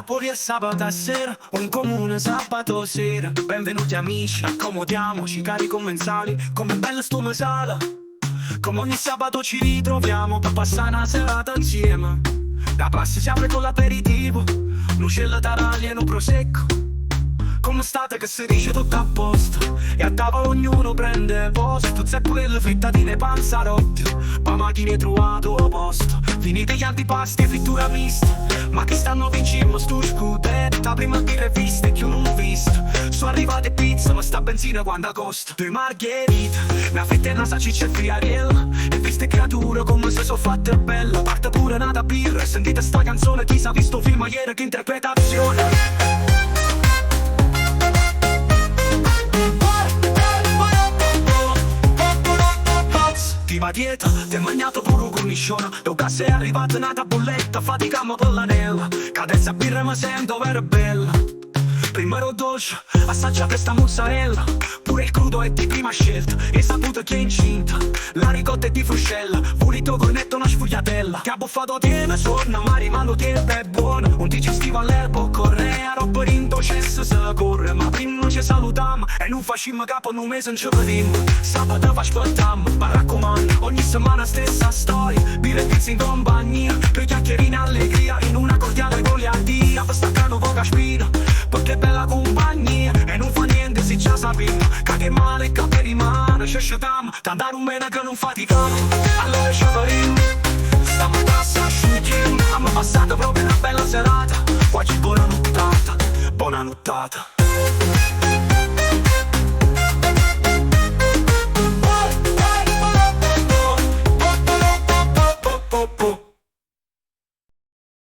Napoli è sabato sera, un comune sabato sera. Benvenuti amici, accomodiamoci cari commensali. Come bella sto sala, come ogni sabato ci ritroviamo per passare una serata insieme. Da passi si apre con l'aperitivo, l'uccello taraglia e un prosecco. Come state che si dice tutto a posto, e a tavola ognuno prende posto. Zeppo e le frittatine panzarotti, pa' macchine trovato a posto. Finite gli antipasti e frittura mista, ma che stanno vincendo sto scudetta. Prima di riviste che io non ho visto, sono arrivate pizza ma sta benzina quando costa. Due margherite, una fetta e una salsiccia e friariella, e viste creature come se sono fatte belle. Parte pure nata birra e sentite sta canzone, chi sa visto film ieri che interpretazione. Prima dieta, ti hai mangiato pure cornicione. Dopo che sei arrivata una tavoletta, faticamo per l'anella. Cadenza birra mi sento vera bella. Prima ero dolce, assaggia questa mozzarella. Pure il crudo è di prima scelta, e saputo che è incinta. La ricotta è di fruscella, pulito cornetto una sfogliatella. Che ha buffato tiene, sorna, ma rimane è buona. Un digestivo all'erbo, correa, roba rindocesso se la corre. Ma prima non ci salutiamo, e non facciamo capo un mese non ci vediamo. Sabato fa aspettiamo, ma raccomando, ogni settimana stessa storia. Birra e pizza in compagnia, due chiacchierine allegria, in una cordiale goliardia. Per staccare un po' spina, perché è bella compagnia, e non fa niente se già sappiamo. Che male che rimane, ci asciutiamo, t'andare un bene che non faticamo. Allora ci faremo, stiamo a tassa asciughiamo. Abbiamo passato proprio una bella serata, oggi buona nottata, buona nottata.